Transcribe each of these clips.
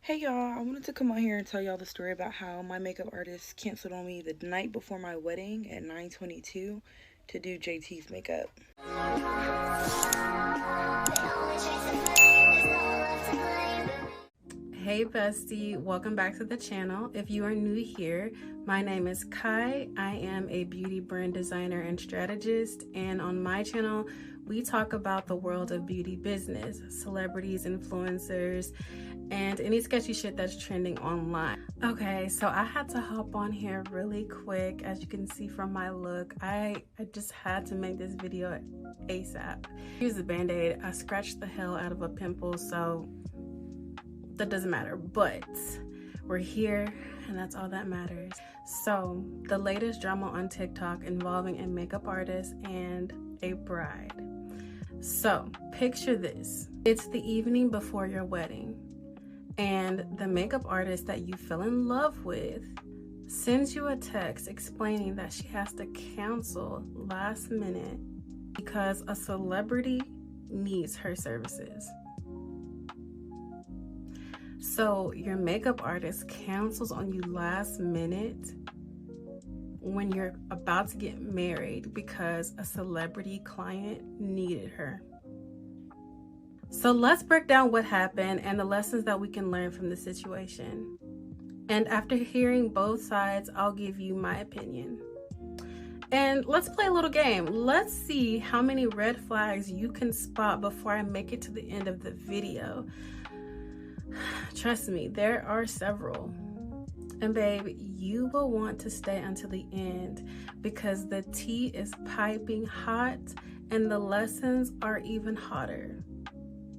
Hey y'all, I wanted to come on here and tell y'all the story about how my makeup artist canceled on me the night before my wedding at 9:22 to do JT's makeup. Hey bestie, welcome back to the channel. If you are new here, my name is Kai. I am a beauty brand designer and strategist, and on my channel we talk about the world of beauty business, celebrities, influencers, and any sketchy shit that's trending online. Okay, so I had to hop on here really quick. As you can see from my look, I just had to make this video ASAP. Here's a band-aid. I scratched the hell out of a pimple, so that doesn't matter, but we're here and that's all that matters. So the latest drama on TikTok involving a makeup artist and a bride. So picture this: it's the evening before your wedding and the makeup artist that you fell in love with sends you a text explaining that she has to cancel last minute because a celebrity needs her services. So your makeup artist cancels on you last minute when you're about to get married because a celebrity client needed her. So let's break down what happened and the lessons that we can learn from the situation. And after hearing both sides, I'll give you my opinion. And let's play a little game. Let's see how many red flags you can spot before I make it to the end of the video. Trust me, there are several. And babe, you will want to stay until the end because the tea is piping hot and the lessons are even hotter.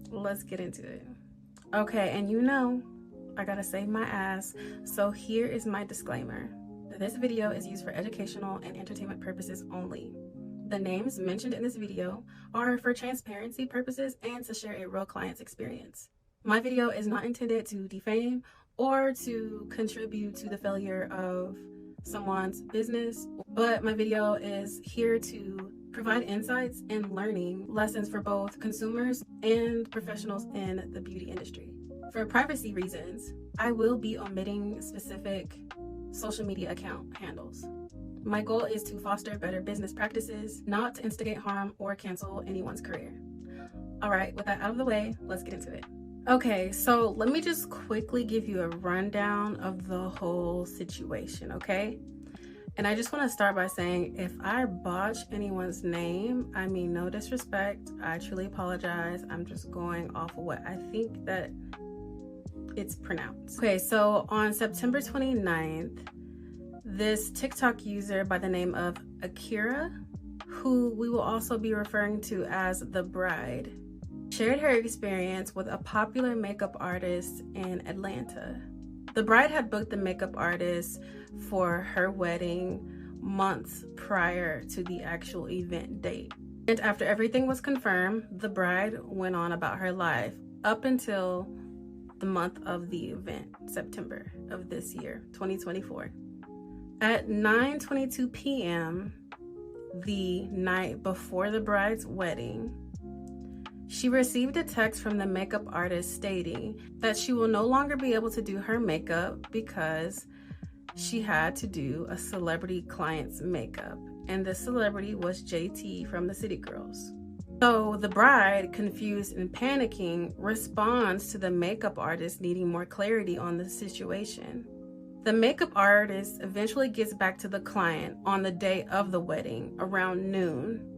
Let's get into it. Okay, and you know, I gotta save my ass, so here is my disclaimer. This video is used for educational and entertainment purposes only. The names mentioned in this video are for transparency purposes and to share a real client's experience. My video is not intended to defame or to contribute to the failure of someone's business, but my video is here to provide insights and learning lessons for both consumers and professionals in the beauty industry. For privacy reasons, I will be omitting specific social media account handles. My goal is to foster better business practices, not to instigate harm or cancel anyone's career. All right, with that out of the way, let's get into it. Okay, so let me just quickly give you a rundown of the whole situation, okay? And I just want to start by saying, if I botch anyone's name, I mean no disrespect. I truly apologize. I'm just going off of what I think that it's pronounced. Okay, so on September 29th, this TikTok user by the name of Akira, who we will also be referring to as the bride, shared her experience with a popular makeup artist in Atlanta. The bride had booked the makeup artist for her wedding months prior to the actual event date. And after everything was confirmed, the bride went on about her life up until the month of the event, September of this year, 2024. At 9:22 p.m., the night before the bride's wedding, she received a text from the makeup artist stating that she will no longer be able to do her makeup because she had to do a celebrity client's makeup, and the celebrity was JT from the City Girls. So the bride, confused and panicking, responds to the makeup artist needing more clarity on the situation. The makeup artist eventually gets back to the client on the day of the wedding around noon,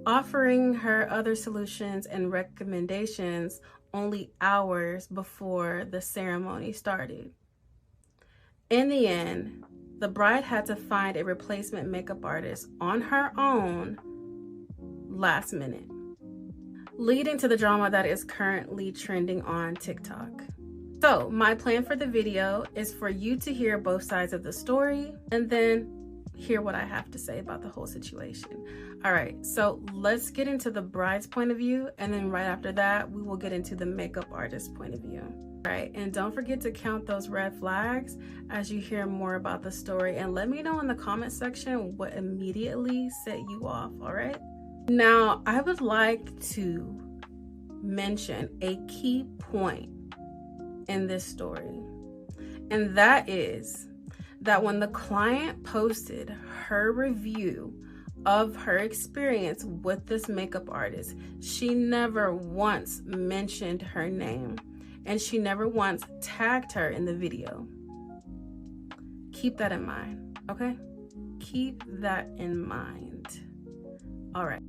offering her other solutions and recommendations only hours before the ceremony started. In the end, the bride had to find a replacement makeup artist on her own last minute, leading to the drama that is currently trending on TikTok. So my plan for the video is for you to hear both sides of the story and then hear what I have to say about the whole situation. All right, so let's get into the bride's point of view, and then right after that, we will get into the makeup artist's point of view. All right, and don't forget to count those red flags as you hear more about the story, and let me know in the comment section what immediately set you off, all right? Now, I would like to mention a key point in this story. And that is that when the client posted her review of her experience with this makeup artist, she never once mentioned her name and she never once tagged her in the video. Keep that in mind, okay? Keep that in mind. All right.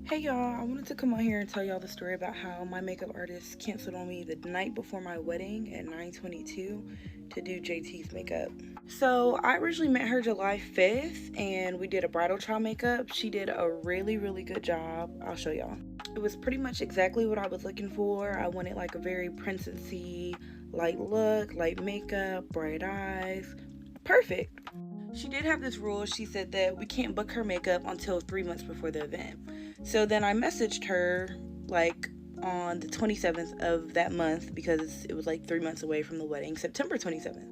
Hey y'all, I wanted to come on here and tell y'all the story about how my makeup artist canceled on me the night before my wedding at 9:22 to do JT's makeup. So I originally met her July 5th and we did a bridal trial makeup. She did a really, really good job. I'll show y'all. It was pretty much exactly what I was looking for. I wanted like a very princessy, light look, light makeup, bright eyes. Perfect. She did have this rule. She said that we can't book her makeup until 3 months before the event. So then I messaged her like on the 27th of that month because it was like 3 months away from the wedding, September 27th.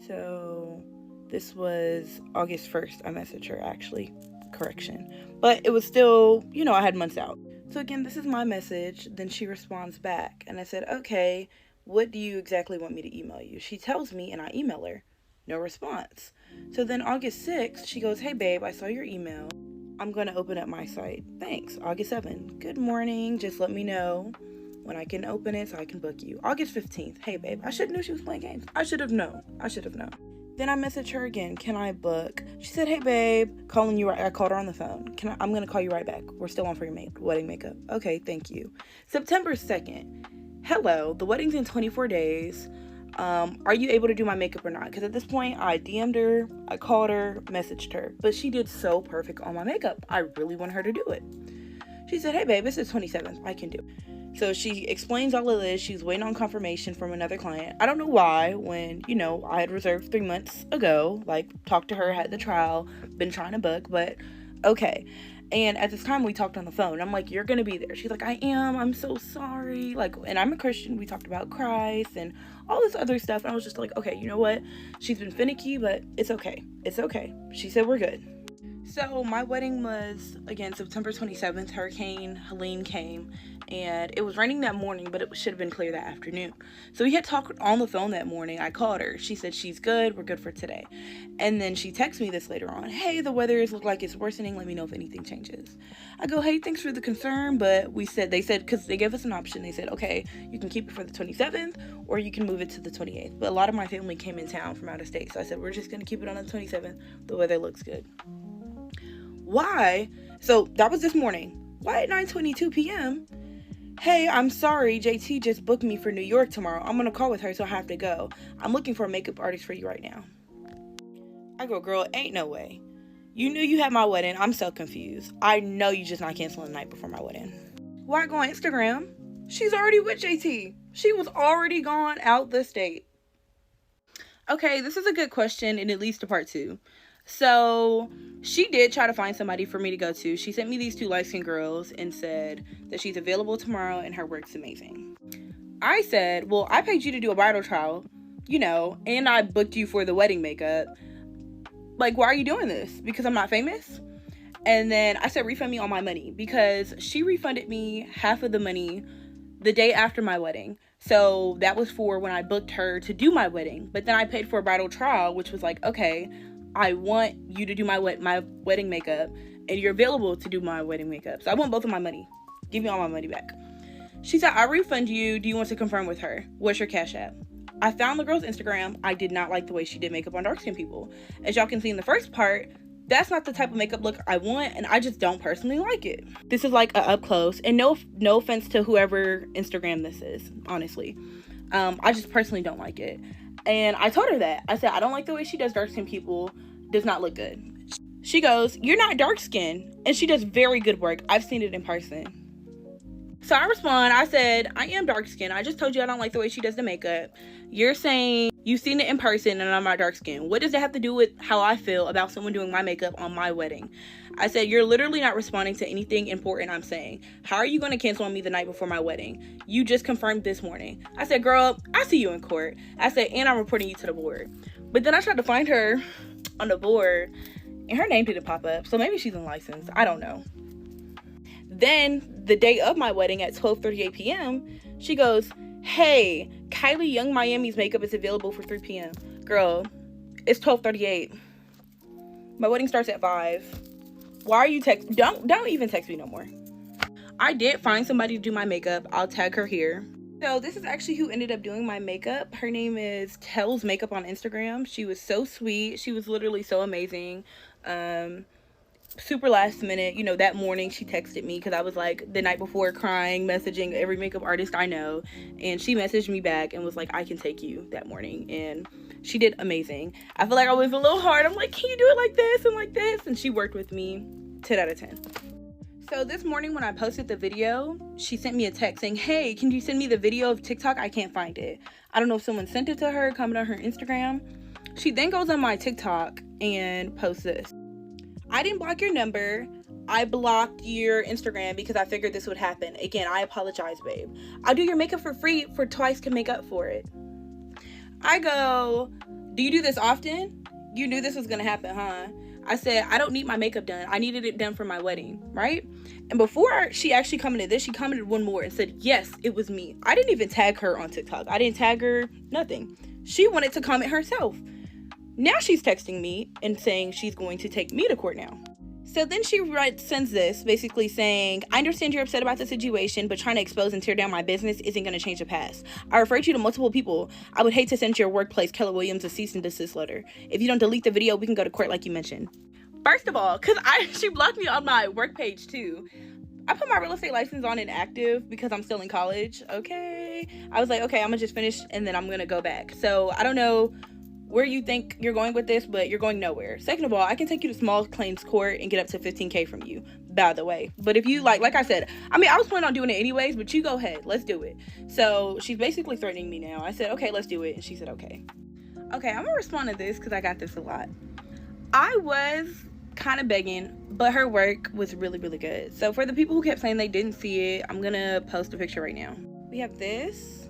So this was August 1st. I messaged her, actually. Correction. But it was still, I had months out. So again, this is my message. Then she responds back. And I said, okay, what do you exactly want me to email you? She tells me and I email her. No response. So then August 6th, she goes, hey babe, I saw your email. I'm going to open up my site. Thanks. August 7th. Good morning. Just let me know when I can open it so I can book you. August 15th. Hey babe, I should have knew she was playing games. I should have known. Then I messaged her again. Can I book? She said, hey babe, calling you right. I called her on the phone. I'm going to call you right back. We're still on for your wedding makeup. Okay, thank you. September 2nd. Hello, the wedding's in 24 days. Are you able to do my makeup or not? Because at this point, I DM'd her, I called her, messaged her. But she did so perfect on my makeup. I really want her to do it. She said, hey babe, it's the 27th. I can do it. So she explains all of this. She's waiting on confirmation from another client. I don't know why when, I had reserved 3 months ago. Like, talked to her, had the trial, been trying to book, but okay. And at this time, we talked on the phone. I'm like, you're going to be there. She's like, I am. I'm so sorry. Like, and I'm a Christian. We talked about Christ and all this other stuff. And I was just like, okay, you know what? She's been finicky, but it's okay. It's okay. She said we're good. So my wedding was, again, September 27th. Hurricane Helene came. And it was raining that morning, but it should have been clear that afternoon. So we had talked on the phone that morning. I called her. She said she's good. We're good for today. And then she texted me this later on. Hey, the weather look like it's worsening. Let me know if anything changes. I go, hey, thanks for the concern. But they said, because they gave us an option. They said, okay, you can keep it for the 27th or you can move it to the 28th. But a lot of my family came in town from out of state. So I said, we're just going to keep it on the 27th. The weather looks good. Why? So that was this morning. Why at 9:22 p.m.? Hey, I'm sorry, JT just booked me for New York tomorrow. I'm gonna call with her, so I have to go. I'm looking for a makeup artist for you right now. I go, girl, ain't no way. You knew you had my wedding. I'm so confused. I know you just not canceling the night before my wedding. Why go on Instagram? She's already with JT. She was already gone out the state. Okay, this is a good question, and it leads to part 2. So she did try to find somebody for me to go to. She sent me these 2 light-skinned girls and said that she's available tomorrow and her work's amazing. I said, well, I paid you to do a bridal trial, and I booked you for the wedding makeup. Like, why are you doing this? Because I'm not famous? And then I said, refund me all my money, because she refunded me half of the money the day after my wedding. So that was for when I booked her to do my wedding. But then I paid for a bridal trial, which was like, okay, I want you to do my wedding makeup, and you're available to do my wedding makeup. So I want both of my money. Give me all my money back. She said, I'll refund you. Do you want to confirm with her? What's your Cash App? I found the girl's Instagram. I did not like the way she did makeup on dark-skinned people. As y'all can see in the first part, that's not the type of makeup look I want, and I just don't personally like it. This is like a up close, and no offense to whoever Instagram this is, honestly. I just personally don't like it. And I told her that. I said, I don't like the way she does dark-skinned people. Does not look good. She goes, you're not dark-skinned. And she does very good work. I've seen it in person. So I respond. I said, I am dark-skinned. I just told you I don't like the way she does the makeup. You're saying you've seen it in person and I'm not dark-skinned. What does that have to do with how I feel about someone doing my makeup on my wedding? I said, you're literally not responding to anything important I'm saying. How are you going to cancel on me the night before my wedding? You just confirmed this morning. I said, girl, I see you in court. I said, and I'm reporting you to the board. But then I tried to find her on the board and her name didn't pop up. So maybe she's unlicensed. I don't know. Then the day of my wedding at 12:38 p.m., she goes, Hey, Kylie Young Miami's makeup is available for 3 p.m. Girl, it's 12:38. My wedding starts at 5. Why are you don't even text me no more. I did find somebody to do my makeup. I'll tag her here. So this is actually who ended up doing my makeup. Her name is Tells Makeup on Instagram. She was so sweet. She was literally so amazing. Super last minute, that morning she texted me because I was like the night before crying, messaging every makeup artist I know, and she messaged me back and was like, I can take you that morning, and she did amazing. I feel like I was a little hard. I'm like, can you do it like this and like this? And she worked with me 10 out of 10. So this morning when I posted the video, she sent me a text saying, hey, can you send me the video of TikTok? I can't find it. I don't know if someone sent it to her, comment on her Instagram. She then goes on my TikTok and posts this. I didn't block your number. I blocked your Instagram because I figured this would happen. Again, I apologize, babe. I'll do your makeup for free for twice can make up for it. I go, do you do this often? You knew this was going to happen, huh? I said, I don't need my makeup done. I needed it done for my wedding, right? And before she actually commented this, she commented one more and said, yes, it was me. I didn't even tag her on TikTok. I didn't tag her, nothing. She wanted to comment herself. Now she's texting me and saying she's going to take me to court now. So then she sends this basically saying, I understand you're upset about the situation, but trying to expose and tear down my business isn't going to change the past. I referred you to multiple people. I would hate to send your workplace, Keller Williams, a cease and desist letter. If you don't delete the video, we can go to court like you mentioned. First of all, because she blocked me on my work page too. I put my real estate license on inactive because I'm still in college. Okay. I was like, okay, I'm going to just finish and then I'm going to go back. So I don't know where you think you're going with this, but you're going nowhere. Second of all, I can take you to small claims court and get up to $15,000 from you, by the way. But if you like I said, I was planning on doing it anyways, but you go ahead, let's do it. So she's basically threatening me now. I said, okay, let's do it. And she said, okay. Okay, I'm gonna respond to this because I got this a lot. I was kind of begging, but her work was really, really good. So for the people who kept saying they didn't see it, I'm gonna post a picture right now. We have this,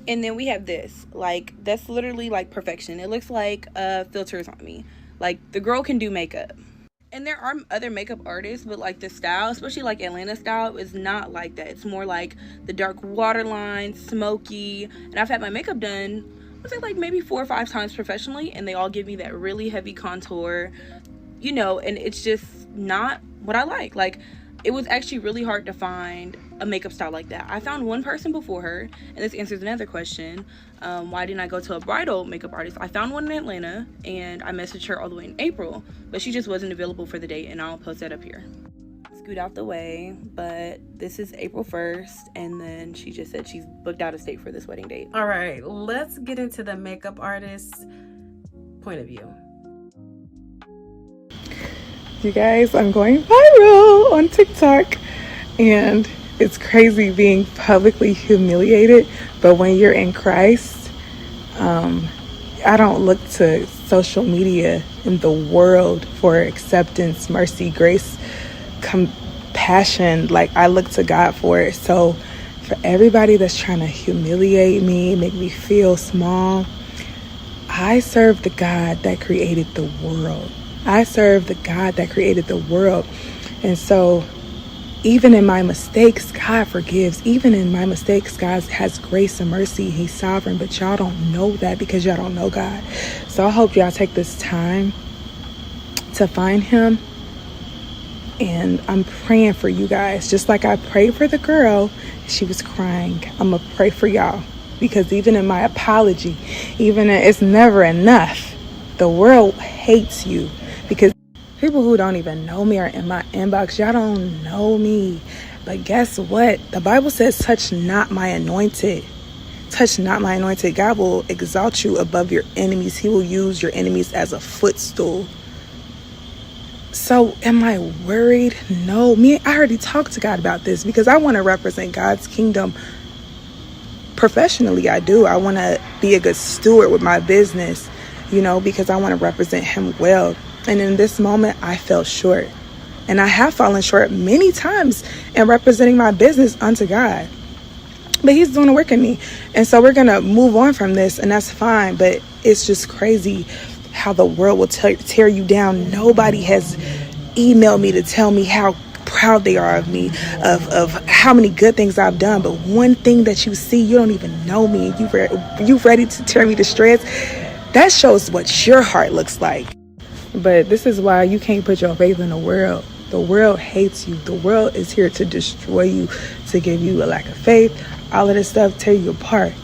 and then we have this. Like, that's literally like perfection. It looks like filters on me. Like, the girl can do makeup. And there are other makeup artists, but like the style, especially like Atlanta style, is not like that. It's more like the dark waterline, smoky. And I've had my makeup done, I think like maybe 4 or 5 times professionally, and they all give me that really heavy contour, and it's just not what I like. Like, it was actually really hard to find a makeup style like that. I found one person before her, and this answers another question. Why didn't I go to a bridal makeup artist? I found one in Atlanta, and I messaged her all the way in April, but she just wasn't available for the date, and I'll post that up here. Scoot out the way, but this is April 1st, and then she just said she's booked out of state for this wedding date. All right, let's get into the makeup artist's point of view. You guys, I'm going viral on TikTok, and it's crazy being publicly humiliated, but when you're in Christ, I don't look to social media in the world for acceptance, mercy, grace, compassion. Like, I look to God for it. So for everybody that's trying to humiliate me, make me feel small, I serve the God that created the world. I serve the God that created the world. And so even in my mistakes, God forgives. Even in my mistakes, God has grace and mercy. He's sovereign, but y'all don't know that because y'all don't know God. So I hope y'all take this time to find him. And I'm praying for you guys. Just like I prayed for the girl, she was crying. I'm going to pray for y'all. Because even in my apology, it's never enough. The world hates you. Because people who don't even know me are in my inbox. Y'all don't know me. But guess what? The Bible says, touch not my anointed. Touch not my anointed. God will exalt you above your enemies. He will use your enemies as a footstool. So am I worried? No. I already talked to God about this because I want to represent God's kingdom professionally. I do. I want to be a good steward with my business, because I want to represent him well. And in this moment, I fell short. And I have fallen short many times in representing my business unto God. But he's doing the work in me. And so we're going to move on from this, and that's fine. But it's just crazy how the world will tear you down. Nobody has emailed me to tell me how proud they are of me, of how many good things I've done. But one thing that you see, you don't even know me, you ready to tear me to shreds. That shows what your heart looks like. But this is why you can't put your faith in the world. The world hates you. The world is here to destroy you, to give you a lack of faith, all of this stuff, tear you apart,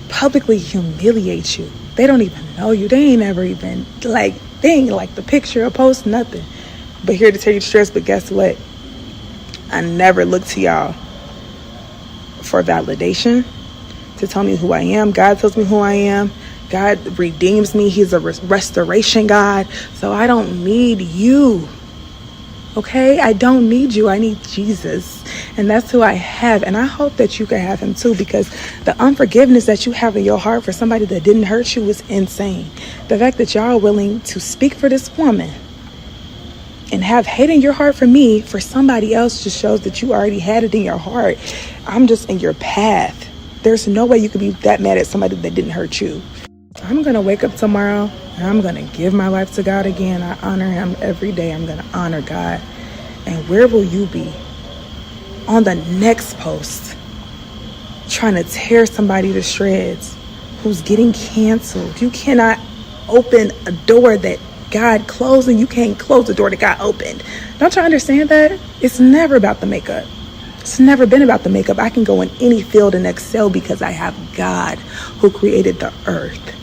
publicly humiliate you. They don't even know you. They ain't ever even they ain't like the picture or post, nothing. But here to tell you stress. But guess what? I never look to y'all for validation, to tell me who I am. God tells me who I am. God redeems me. He's a restoration God. So I don't need you. Okay? I don't need you. I need Jesus. And that's who I have. And I hope that you can have him too, because the unforgiveness that you have in your heart for somebody that didn't hurt you is insane. The fact that y'all are willing to speak for this woman and have hate in your heart for me, for somebody else, just shows that you already had it in your heart. I'm just in your path. There's no way you could be that mad at somebody that didn't hurt you. I'm going to wake up tomorrow and I'm going to give my life to God again. I honor him every day. I'm going to honor God. And where will you be on the next post trying to tear somebody to shreds who's getting canceled? You cannot open a door that God closed, and you can't close the door that God opened. Don't you understand that? It's never about the makeup. It's never been about the makeup. I can go in any field and excel because I have God who created the earth.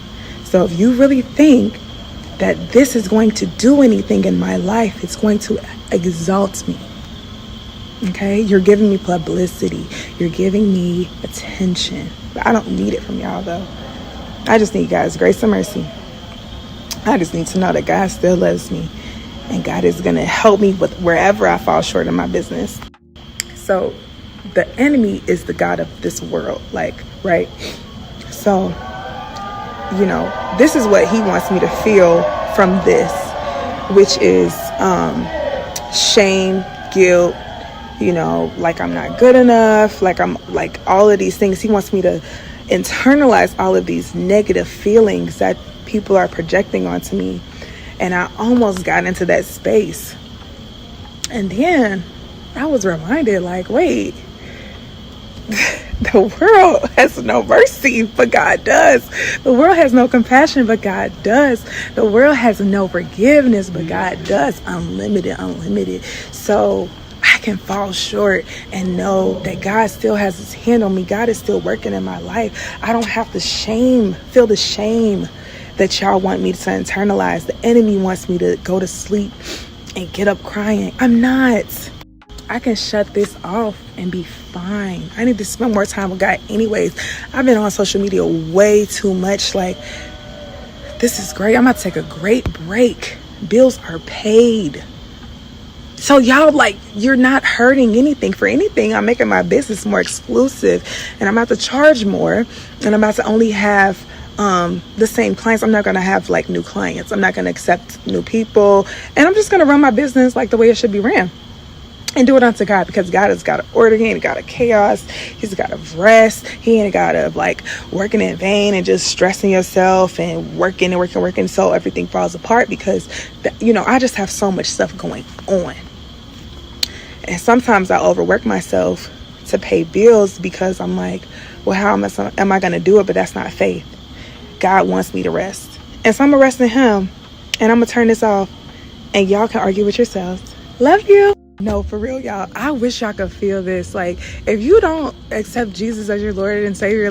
So if you really think that this is going to do anything in my life, it's going to exalt me. Okay? You're giving me publicity. You're giving me attention. But I don't need it from y'all, though. I just need God's grace and mercy. I just need to know that God still loves me. And God is going to help me with wherever I fall short in my business. So the enemy is the God of this world. Right? So, this is what he wants me to feel from this, which is shame, guilt, like I'm not good enough, like I'm like all of these things. He wants me to internalize all of these negative feelings that people are projecting onto me. And I almost got into that space. And then I was reminded, wait, the world has no mercy, but God does. The world has no compassion, but God does. The world has no forgiveness, but God does. Unlimited. So I can fall short and know that God still has his hand on me. God is still working in my life. I don't have to feel the shame that y'all want me to internalize. The enemy wants me to go to sleep and get up crying. I'm not. I can shut this off and be fine. I need to spend more time with God anyways. I've been on social media way too much. This is great. I'm about to take a great break. Bills are paid. So y'all, you're not hurting anything. For anything, I'm making my business more exclusive, and I'm about to charge more, and I'm about to only have the same clients. I'm not going to have new clients. I'm not going to accept new people, and I'm just going to run my business the way it should be ran. And do it unto God, because God has got to order. He ain't got to chaos. He's got to rest. He ain't got to working in vain and just stressing yourself and working so everything falls apart, because I just have so much stuff going on. And sometimes I overwork myself to pay bills because I'm well, how am I going to do it? But that's not faith. God wants me to rest. And so I'm going to rest in him, and I'm going to turn this off, and y'all can argue with yourselves. Love you. No, for real, y'all. I wish y'all could feel this. If you don't accept Jesus as your Lord and Savior,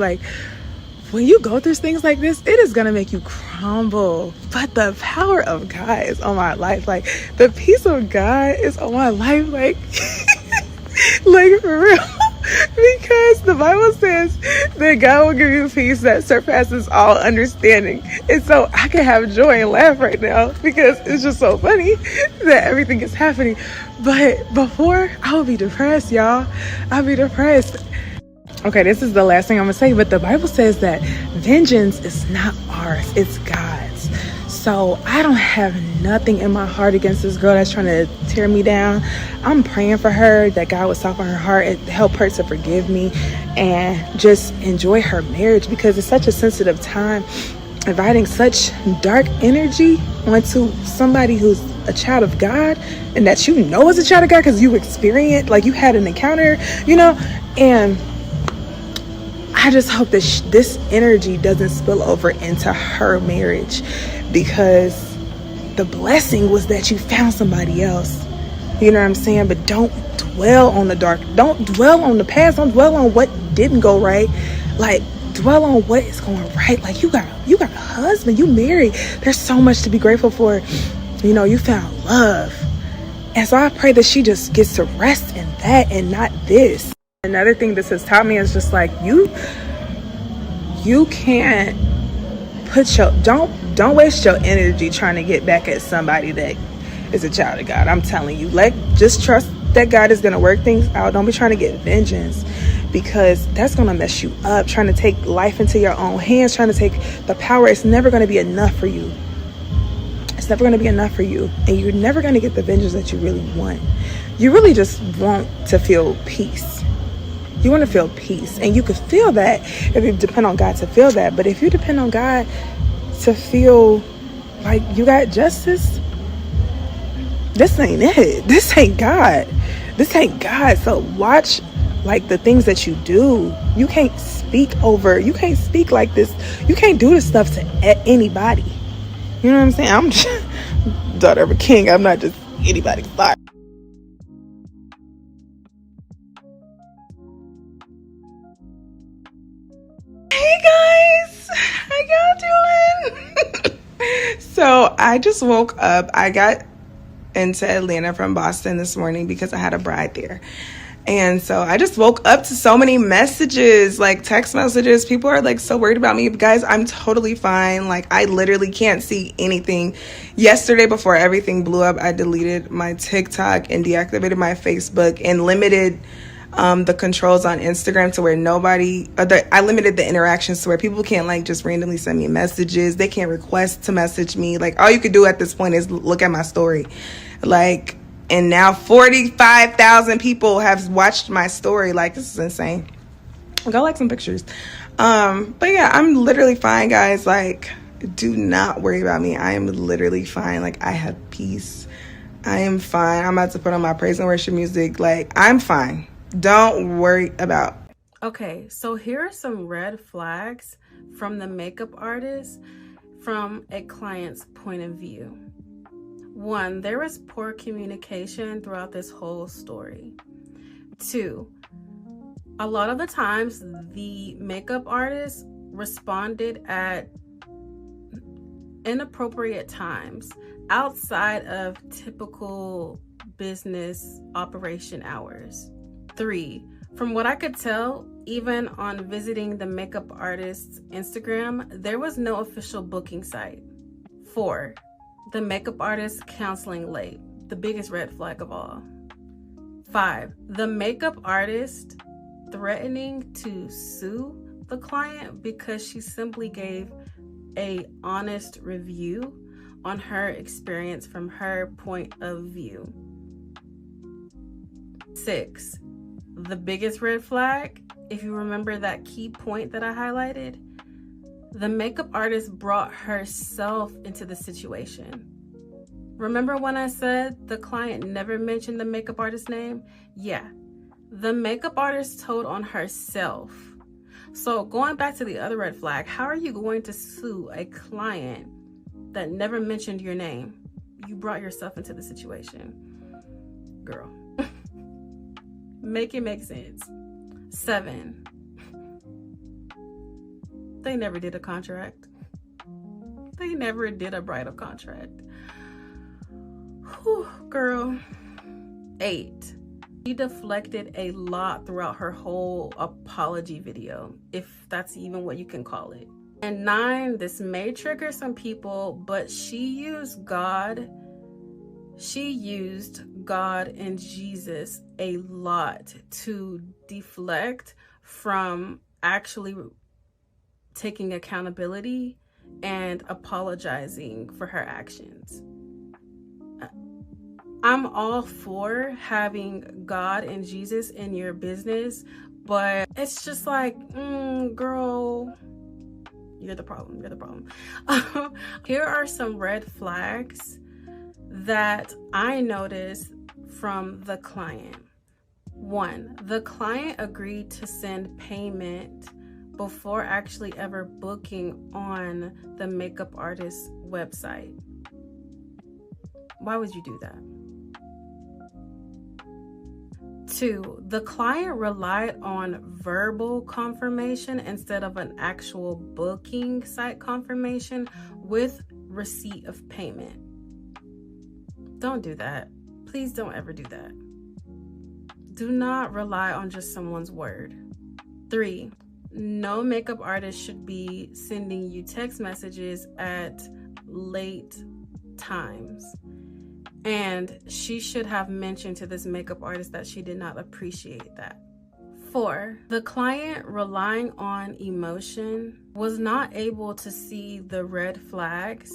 when you go through things like this, it is going to make you crumble. But the power of God is on my life. The peace of God is on my life. For real. Because the Bible says that God will give you peace that surpasses all understanding. And so I can have joy and laugh right now, because it's just so funny that everything is happening. But before, I would be depressed, y'all. I'd be depressed. Okay, this is the last thing I'm going to say, but the Bible says that vengeance is not ours, it's God's. So I don't have nothing in my heart against this girl that's trying to tear me down. I'm praying for her, that God would soften her heart and help her to forgive me and just enjoy her marriage, because it's such a sensitive time, inviting such dark energy onto somebody who's a child of God and that you know is a child of God because you experienced, like you had an encounter, you know. And I just hope that this energy doesn't spill over into her marriage, because the blessing was that you found somebody else. You know what I'm saying? But don't dwell on the dark. Don't dwell on the past. Don't dwell on what didn't go right. Like, dwell on what is going right. Like, you got a husband. You married. There's so much to be grateful for. You know, you found love. And so I pray that she just gets to rest in that and not this. Another thing this has taught me is just like, you can't put your, don't waste your energy trying to get back at somebody that is a child of God. I'm telling you, just trust that God is going to work things out. Don't be trying to get vengeance, because that's going to mess you up. Trying to take life into your own hands, trying to take the power. It's never going to be enough for you. It's never going to be enough for you. And you're never going to get the vengeance that you really want. You really just want to feel peace. You want to feel peace. And you could feel that if you depend on God to feel that. But if you depend on God to feel like you got justice, this ain't it. This ain't God. This ain't God. So watch like the things that you do. You can't speak like this. You can't do this stuff to anybody. You know what I'm saying? I'm just daughter of a king. I'm not just anybody's daughter. Hey guys, how y'all doing? So I just woke up. I got into Atlanta from Boston this morning because I had a bride there. And so I just woke up to so many messages, like text messages. People are like so worried about me. But guys, I'm totally fine. Like, I literally can't see anything. Yesterday, before everything blew up, I deleted my TikTok and deactivated my Facebook and limited the controls on Instagram to where I limited the interactions to where people can't like just randomly send me messages. They can't request to message me. Like, all you could do at this point is look at my story. Like, and now 45,000 people have watched my story. Like, this is insane. Go like some pictures. But yeah, I'm literally fine, guys. Like, do not worry about me. I am literally fine. Like, I have peace. I am fine. I'm about to put on my praise and worship music. Like, I'm fine. Don't worry about. Okay, so here are some red flags from the makeup artist from a client's point of view. 1, there was poor communication throughout this whole story. 2, a lot of the times the makeup artist responded at inappropriate times outside of typical business operation hours. 3, from what I could tell, even on visiting the makeup artist's Instagram, there was no official booking site. 4, the makeup artist counseling late, the biggest red flag of all. 5, the makeup artist threatening to sue the client because she simply gave a honest review on her experience from her point of view. 6, the biggest red flag, if you remember that key point that I highlighted, the makeup artist brought herself into the situation. Remember when I said the client never mentioned the makeup artist's name? Yeah, the makeup artist told on herself. So going back to the other red flag, how are you going to sue a client that never mentioned your name? You brought yourself into the situation. Girl, make it make sense. 7, they never did a contract. They never did a bridal contract. Whew, girl. 8, she deflected a lot throughout her whole apology video, if that's even what you can call it. And 9, this may trigger some people, but she used God and Jesus a lot to deflect from actually taking accountability and apologizing for her actions. I'm all for having God and Jesus in your business, but it's just like, girl, you're the problem. Here are some red flags that I noticed from the client. 1, the client agreed to send payment before actually ever booking on the makeup artist's website. Why would you do that? 2, the client relied on verbal confirmation instead of an actual booking site confirmation with receipt of payment. Don't do that. Please don't ever do that. Do not rely on just someone's word. 3, no makeup artist should be sending you text messages at late times. And she should have mentioned to this makeup artist that she did not appreciate that. 4, the client relying on emotion was not able to see the red flags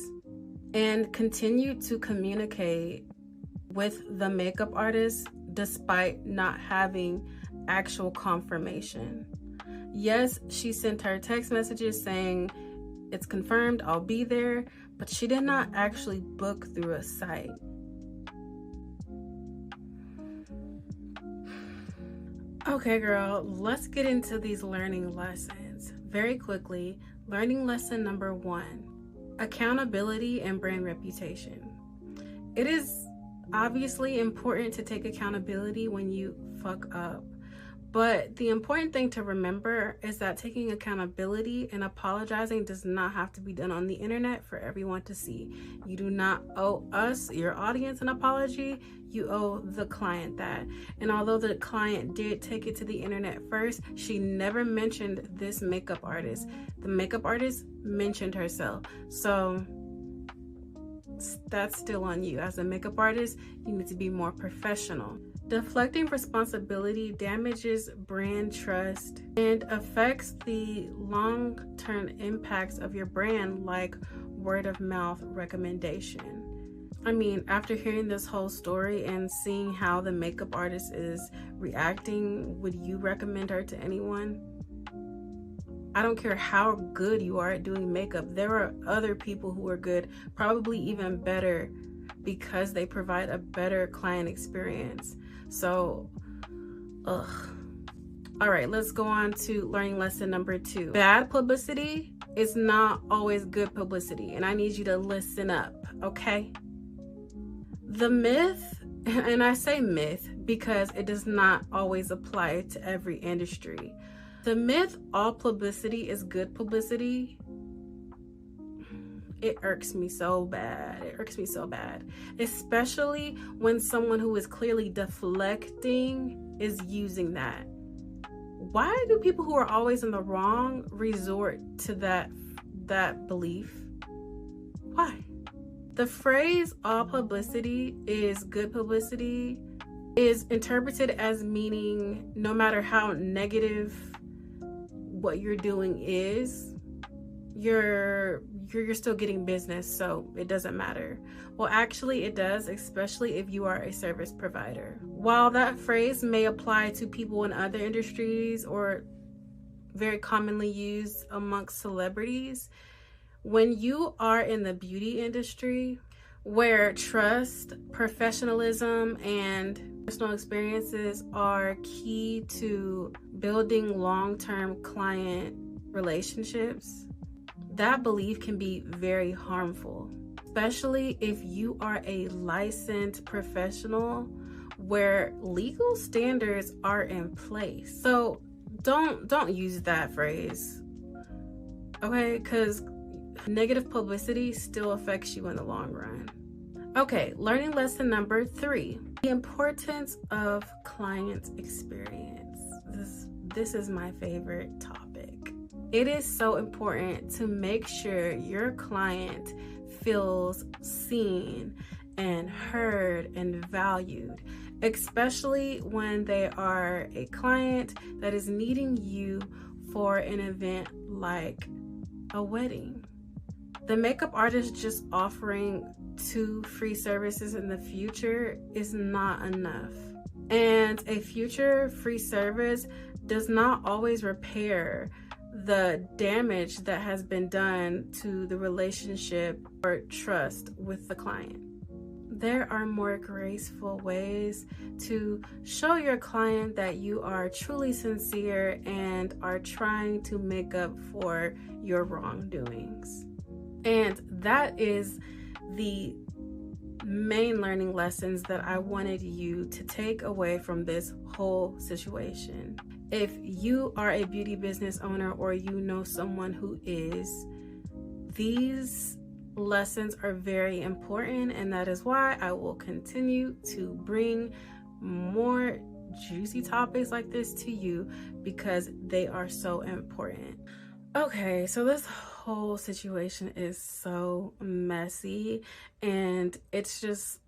and continued to communicate with the makeup artist despite not having actual confirmation. Yes, she sent her text messages saying, "It's confirmed, I'll be there," but she did not actually book through a site. Okay, girl, let's get into these learning lessons. Very quickly, learning lesson number 1, accountability and brand reputation. It is obviously important to take accountability when you fuck up. But the important thing to remember is that taking accountability and apologizing does not have to be done on the internet for everyone to see. You do not owe us, your audience, an apology. You owe the client that. And although the client did take it to the internet first, she never mentioned this makeup artist. The makeup artist mentioned herself. So that's still on you. As a makeup artist, you need to be more professional. Deflecting responsibility damages brand trust and affects the long-term impacts of your brand, like word of mouth recommendation. I mean, after hearing this whole story and seeing how the makeup artist is reacting, would you recommend her to anyone? I don't care how good you are at doing makeup. There are other people who are good, probably even better, because they provide a better client experience. So, all right, let's go on to learning lesson number 2. Bad publicity is not always good publicity, and I need you to listen up, okay? The myth, and I say myth because it does not always apply to every industry. The myth, all publicity is good publicity, it irks me so bad. It irks me so bad, especially when someone who is clearly deflecting is using that. Why do people who are always in the wrong resort to that belief? Why? The phrase all publicity is good publicity is interpreted as meaning no matter how negative what you're doing is, you're still getting business, so it doesn't matter. Well, actually it does, especially if you are a service provider. While that phrase may apply to people in other industries or very commonly used amongst celebrities, when you are in the beauty industry where trust, professionalism, and personal experiences are key to building long-term client relationships, that belief can be very harmful, especially if you are a licensed professional where legal standards are in place. So don't use that phrase, okay? Because negative publicity still affects you in the long run. Okay, learning lesson number 3, the importance of client experience. This is my favorite topic. It is so important to make sure your client feels seen and heard and valued, especially when they are a client that is needing you for an event like a wedding. The makeup artist just offering 2 free services in the future is not enough. And a future free service does not always repair the damage that has been done to the relationship or trust with the client. there are more graceful ways to show your client that you are truly sincere and are trying to make up for your wrongdoings. And that is the main learning lessons that I wanted you to take away from this whole situation. If you are a beauty business owner or you know someone who is, these lessons are very important, and that is why I will continue to bring more juicy topics like this to you, because they are so important. Okay, so this whole situation is so messy and it's just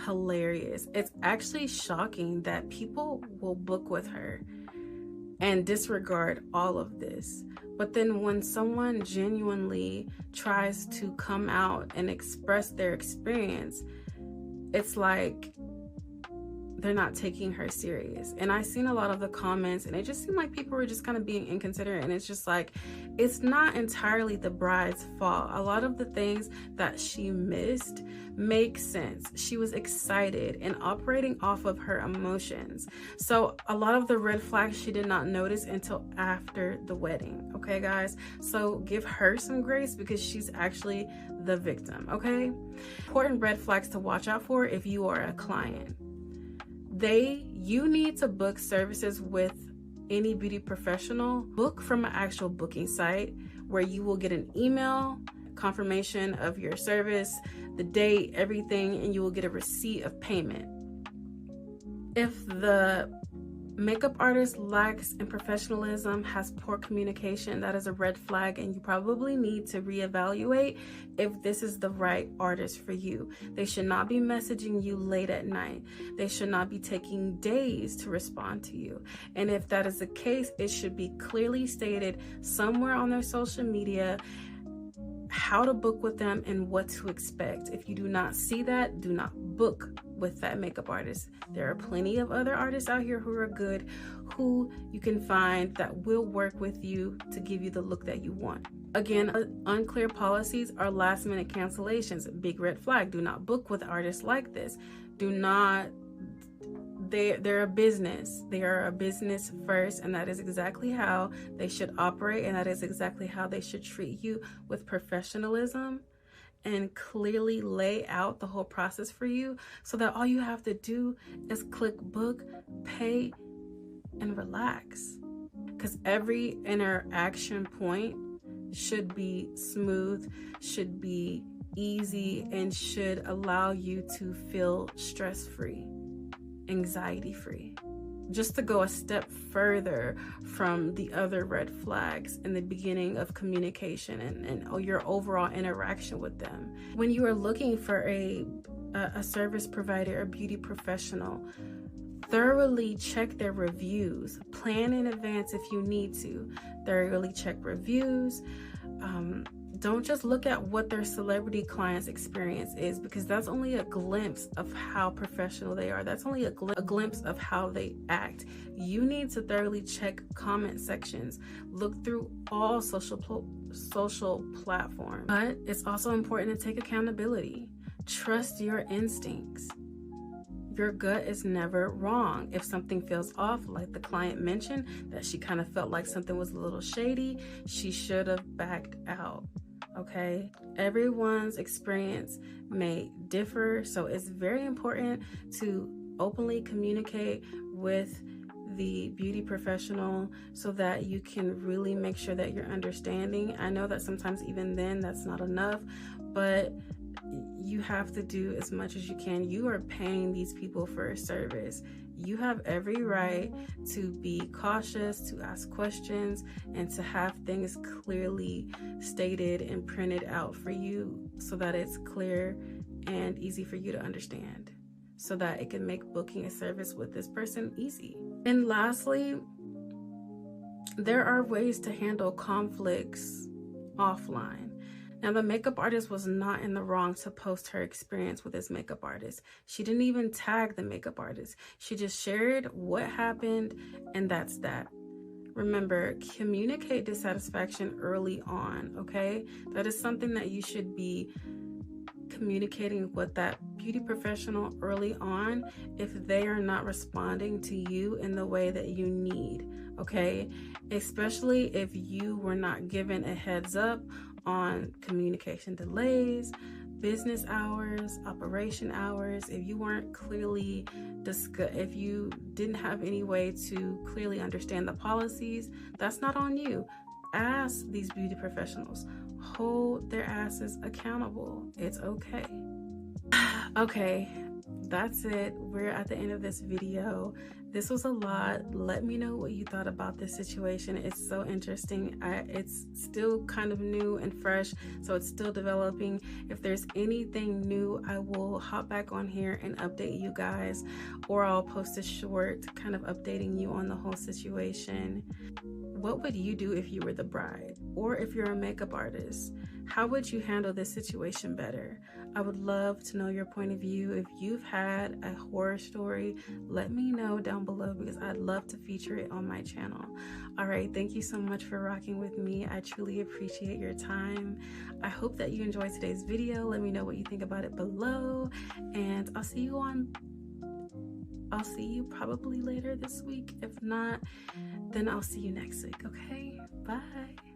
hilarious. It's actually shocking that people will book with her and disregard all of this. But then when someone genuinely tries to come out and express their experience, it's like they're not taking her serious. And I've seen a lot of the comments and it just seemed like people were just kind of being inconsiderate, and it's just like, it's not entirely the bride's fault. A lot of the things that she missed make sense. She was excited and operating off of her emotions. So a lot of the red flags she did not notice until after the wedding. Okay, guys? So give her some grace because she's actually the victim, okay? Important red flags to watch out for if you are a client. You need to book services with any beauty professional. Book from an actual booking site where you will get an email confirmation of your service, the date, everything, and you will get a receipt of payment. If the makeup artist lacks in professionalism, has poor communication, that is a red flag, and you probably need to reevaluate if this is the right artist for you. They should not be messaging you late at night. They should not be taking days to respond to you. And if that is the case, it should be clearly stated somewhere on their social media how to book with them and what to expect. If you do not see that, do not book with that makeup artist. There are plenty of other artists out here who are good, who you can find that will work with you to give you the look that you want. Again, unclear policies are last minute cancellations. Big red flag. Do not book with artists like this. Do not. They're a business. They are a business first, and that is exactly how they should operate, and that is exactly how they should treat you, with professionalism, and clearly lay out the whole process for you so that all you have to do is click book, pay, and relax. Because every interaction point should be smooth, should be easy, and should allow you to feel stress-free, anxiety-free. Just to go a step further from the other red flags in the beginning of communication and your overall interaction with them. When you are looking for a service provider or beauty professional, thoroughly check their reviews. Plan in advance if you need to. Thoroughly check reviews. Don't just look at what their celebrity clients' experience is, because that's only a glimpse of how professional they are. That's only a glimpse of how they act. You need to thoroughly check comment sections. Look through all social platforms. But it's also important to take accountability. Trust your instincts. Your gut is never wrong. If something feels off, like the client mentioned, that she kind of felt like something was a little shady, she should have backed out. Okay, everyone's experience may differ, so it's very important to openly communicate with the beauty professional so that you can really make sure that you're understanding. I know that sometimes even then that's not enough, but you have to do as much as you can. You are paying these people for a service. You have every right to be cautious, to ask questions, and to have things clearly stated and printed out for you so that it's clear and easy for you to understand, so that it can make booking a service with this person easy. And lastly, there are ways to handle conflicts offline. Now, the makeup artist was not in the wrong to post her experience with this makeup artist. She didn't even tag the makeup artist. She just shared what happened, and that's that. Remember, communicate dissatisfaction early on, okay? That is something that you should be communicating with that beauty professional early on if they are not responding to you in the way that you need, okay? Especially if you were not given a heads up on communication delays, business hours, operation hours, if you weren't clearly if you didn't have any way to clearly understand the policies, that's not on you. Ask these beauty professionals. Hold their asses accountable. It's okay. Okay, that's it. We're at the end of this video. This was a lot. Let me know what you thought about this situation. It's so interesting. It's still kind of new and fresh, so it's still developing. If there's anything new, I will hop back on here and update you guys, or I'll post a short kind of updating you on the whole situation. What would you do if you were the bride, or if you're a makeup artist? How would you handle this situation better? I would love to know your point of view. If you've had a horror story, let me know down below, because I'd love to feature it on my channel. All right, thank you so much for rocking with me. I truly appreciate your time. I hope that you enjoyed today's video. Let me know what you think about it below, and I'll see you probably later this week. If not, then I'll see you next week, okay? Bye.